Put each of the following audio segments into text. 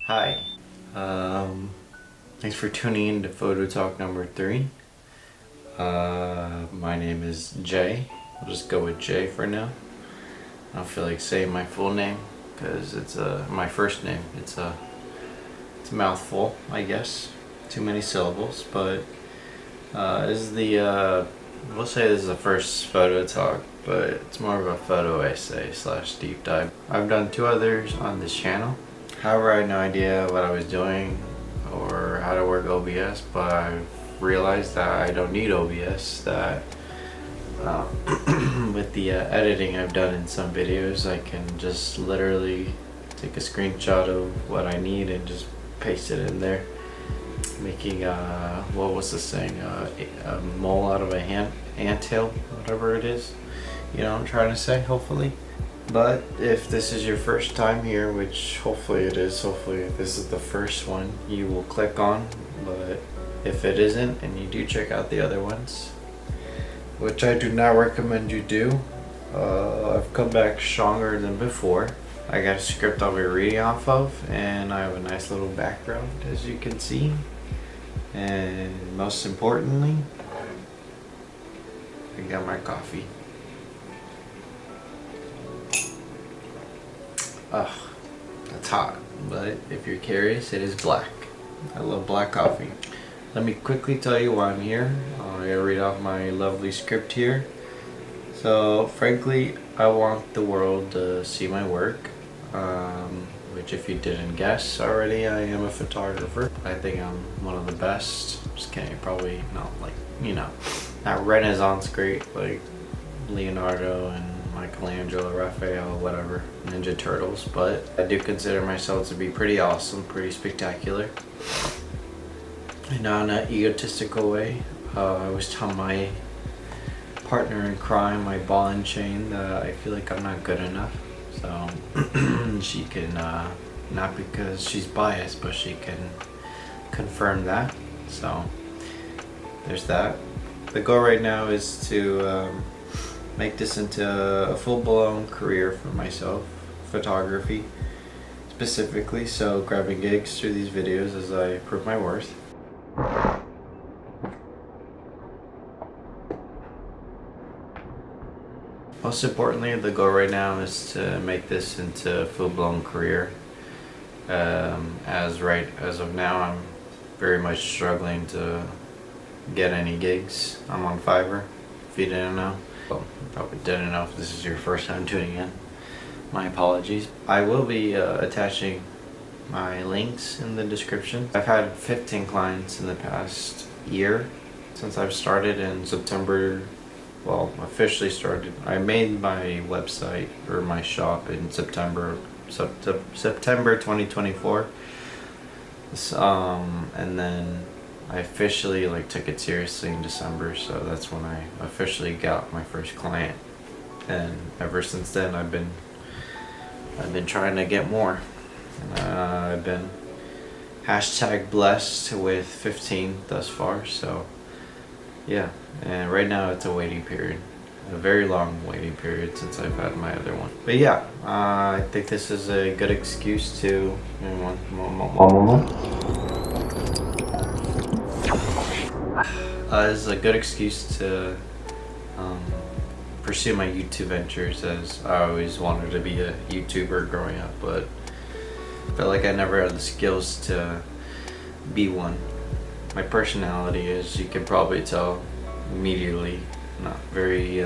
Hi. Thanks for tuning in to Photo Talk number 3. My name is Jay. I'll just go with Jay for now. I don't feel like saying my full name because it's my first name. It's a mouthful, I guess. Too many syllables, but this is we'll say this is the first photo talk, but it's more of a photo essay / deep dive. I've done 2 others on this channel. However, I had no idea what I was doing or how to work OBS, but I've realized that I don't need OBS, that with the editing I've done in some videos, I can just literally take a screenshot of what I need and just paste it in there, making what was the saying, a mole out of a anthill, whatever it is, you know what I'm trying to say, hopefully. But if this is your first time here, which hopefully it is, hopefully this is the first one you will click on, but if it isn't and you do check out the other ones, which I do not recommend you do, I've come back stronger than before. I got a script I'll be reading off of, and I have a nice little background, as you can see. And most importantly, I got my coffee. Ugh, that's hot, but if you're curious, it is black. I love black coffee. Let me quickly tell you why I'm here. I'm gonna read off my lovely script here. So, frankly, I want the world to see my work, which if you didn't guess already, I am a photographer. I think I'm one of the best. Just kidding, probably not like, not Renaissance great like Leonardo and Michelangelo, Raphael, whatever, Ninja Turtles, but I do consider myself to be pretty awesome, pretty spectacular. And not in an egotistical way. I always tell my partner in crime, my ball and chain, that I feel like I'm not good enough. So she can, not because she's biased, but she can confirm that. So there's that. The goal right now is to make this into a full-blown career for myself, photography specifically, so grabbing gigs through these videos as I prove my worth. Most importantly, the goal right now is to make this into a full-blown career. As of now, I'm very much struggling to get any gigs. I'm on Fiverr, if you didn't know. Well, you probably didn't know if this is your first time tuning in. My apologies. I will be attaching my links in the description. I've had 15 clients in the past year since I've started in September. Well, officially started. I made my website or my shop in September 2024. And then I officially took it seriously in December, so that's when I officially got my first client. And ever since then, I've been trying to get more. I've been #blessed with 15 thus far. So yeah, and right now it's a waiting period, a very long waiting period since I've had my other one. But yeah, I think this is a good excuse to. This is a good excuse to pursue my YouTube ventures, as I always wanted to be a YouTuber growing up, but I felt like I never had the skills to be one. My personality, as you can probably tell immediately, not very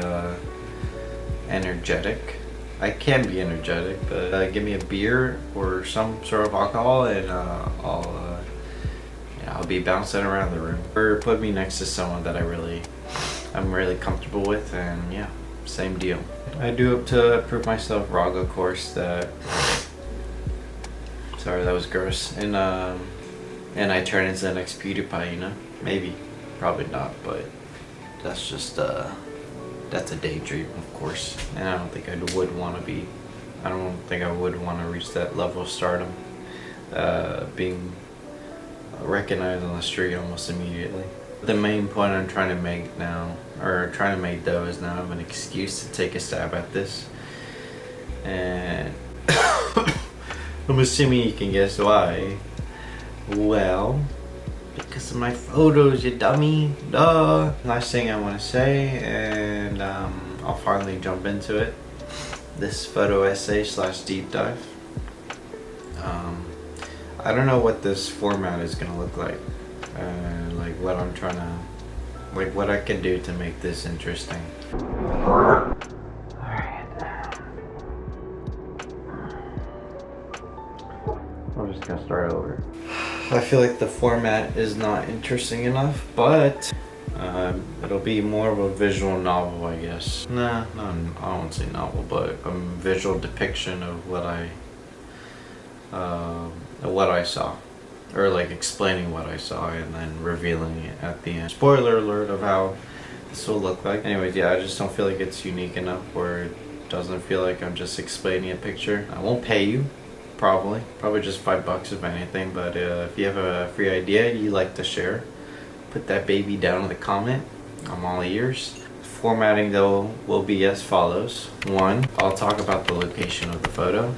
energetic. I can be energetic, but give me a beer or some sort of alcohol and I'll be bouncing around the room. Or put me next to someone that I'm really comfortable with, and yeah, same deal. I do hope to prove myself wrong, of course. Sorry, that was gross. And I turn into the next PewDiePie, Maybe, probably not, but that's just that's a daydream, of course. And I don't think I would want to reach that level of stardom, being recognized on the street almost immediately. The main point I'm trying to make though, is now I have an excuse to take a stab at this. And I'm assuming you can guess why. Well, because of my photos, you dummy. Duh. Last thing I want to say, and I'll finally jump into it. This photo essay / deep dive. I don't know what this format is gonna look like. Like what I'm trying to, like what I can do to make this interesting. I'm just gonna start over. I feel like the format is not interesting enough, but it'll be more of a visual novel, I guess. Nah, no, I won't say novel, but a visual depiction of what I saw, or like explaining what I saw and then revealing it at the end. Spoiler alert of how this will look like. Anyways, yeah, I just don't feel like it's unique enough where it doesn't feel like I'm just explaining a picture. I won't pay you. Probably just $5 if anything, but if you have a free idea you like to share, put that baby down in the comment. I'm all ears. Formatting though will be as follows. 1, I'll talk about the location of the photo.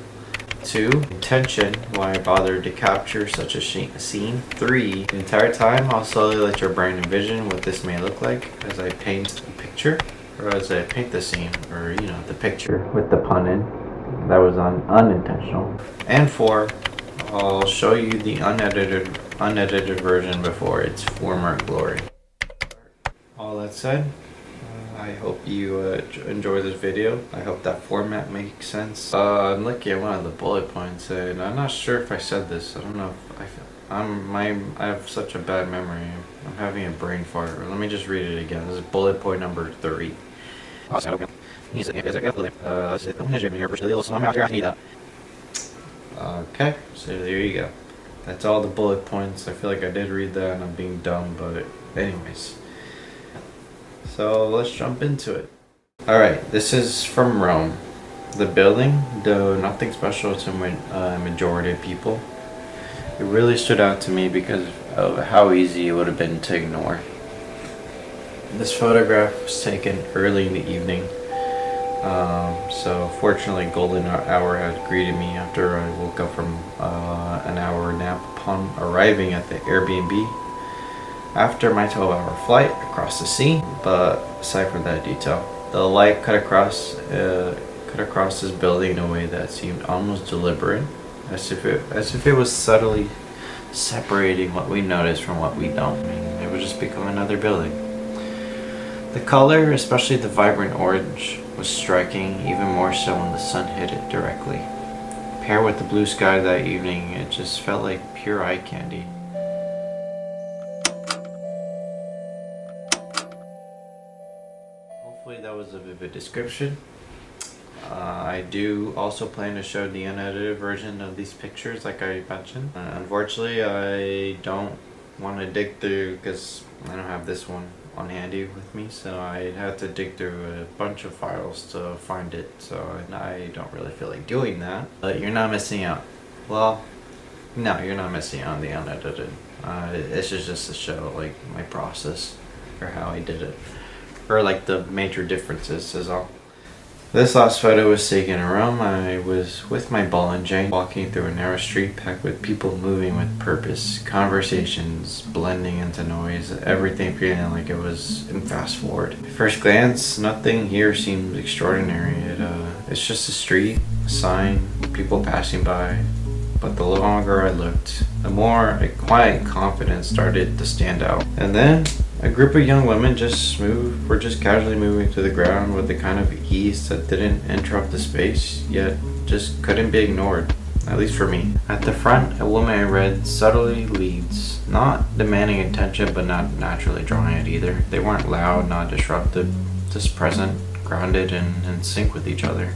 2, intention, why I bothered to capture such a scene. 3, the entire time I'll slowly let your brain envision what this may look like as I paint the picture, or as I paint the scene, or you know, the picture with the pun in. That was unintentional. And 4, I'll show you the unedited version before its former glory. All that said, I hope you enjoy this video. I hope that format makes sense. I'm looking at one of the bullet points, and I'm not sure if I said this. I don't know if I have such a bad memory. I'm having a brain fart. Let me just read it again. This is bullet point number 3. Okay, so there you go. That's all the bullet points. I feel like I did read that and I'm being dumb, but anyways. So let's jump into it. Alright, this is from Rome. The building, though nothing special to a majority of people, it really stood out to me because of how easy it would have been to ignore. This photograph was taken early in the evening. So fortunately golden hour had greeted me after I woke up from an hour nap upon arriving at the Airbnb after my 12-hour flight across the sea. But aside from that detail, the light cut across this building in a way that seemed almost deliberate, as if it was subtly separating what we notice from what we don't. I mean, it would just become another building. The color, especially the vibrant orange, was striking, even more so when the sun hit it directly. Paired with the blue sky that evening, it just felt like pure eye candy. Hopefully that was a vivid description. I do also plan to show the unedited version of these pictures like I mentioned. Unfortunately, I don't want to dig through because I don't have this one on handy with me, so I had to dig through a bunch of files to find it, so I don't really feel like doing that. But you're not missing out. Well, no, you're not missing out on the unedited. This is just to show like my process or how I did it, or like the major differences is all. This last photo was taken in Rome. I was with my ball and chain, walking through a narrow street packed with people moving with purpose, conversations blending into noise, everything feeling like it was in fast forward. At first glance, nothing here seems extraordinary. It's just a street, a sign, people passing by. But the longer I looked, the more a quiet confidence started to stand out. And then a group of young women were just casually moving to the ground with the kind of ease that didn't interrupt the space, yet just couldn't be ignored, at least for me. At the front, a woman I read subtly leads, not demanding attention but not naturally drawing it either. They weren't loud, not disruptive, just present, grounded, and in sync with each other.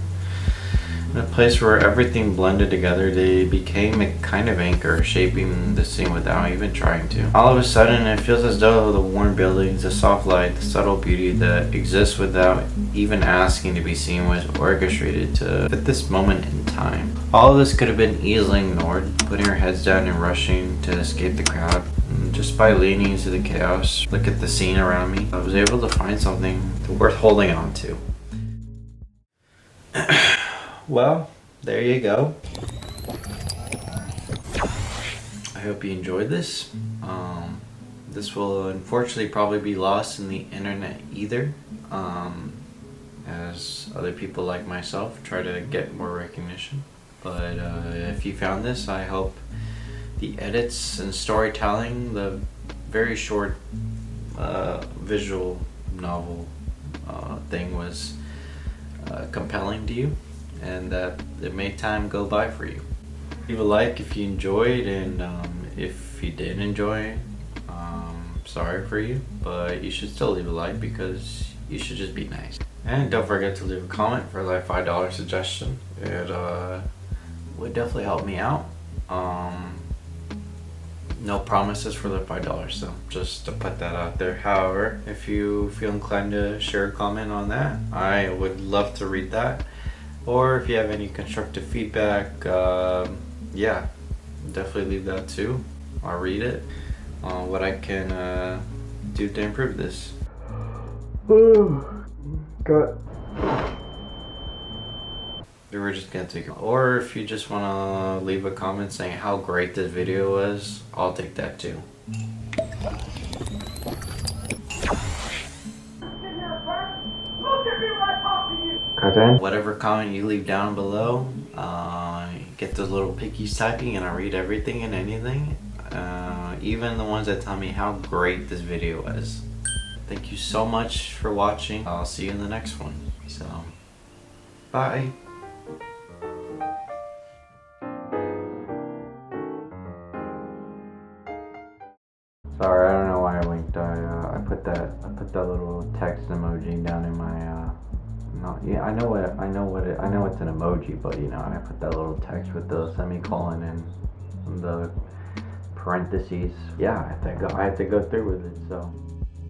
In a place where everything blended together, they became a kind of anchor, shaping the scene without even trying to. All of a sudden, it feels as though the warm buildings, the soft light, the subtle beauty that exists without even asking to be seen was orchestrated to fit this moment in time. All of this could have been easily ignored, putting our heads down and rushing to escape the crowd. And just by leaning into the chaos, look at the scene around me, I was able to find something worth holding on to. Well, there you go. hope you enjoyed this. This will unfortunately probably be lost in the internet either, as other people like myself try to get more recognition. But if you found this, I hope the edits and storytelling, the very short visual novel thing was compelling to you, and that it made time go by for you. Leave a like if you enjoyed, and if you didn't enjoy, sorry for you, but you should still leave a like because you should just be nice. And don't forget to leave a comment for that $5 suggestion. It would definitely help me out. No promises for the $5, so just to put that out there. However, if you feel inclined to share a comment on that, I would love to read that. Or if you have any constructive feedback, yeah, definitely leave that too. I'll read it. What I can do to improve this. Got. We're just gonna take it. Or if you just wanna leave a comment saying how great this video was, I'll take that too. Whatever comment you leave down below, get those little pickies typing, and I read everything and anything, even the ones that tell me how great this video was. Thank you so much for watching. I'll see you in the next one. So, bye. Sorry, I don't know why I winked. I put that little text emoji down in my I know it's an emoji, but you know, I put that little text with the semicolon and the parentheses. Yeah, I had to go through with it, so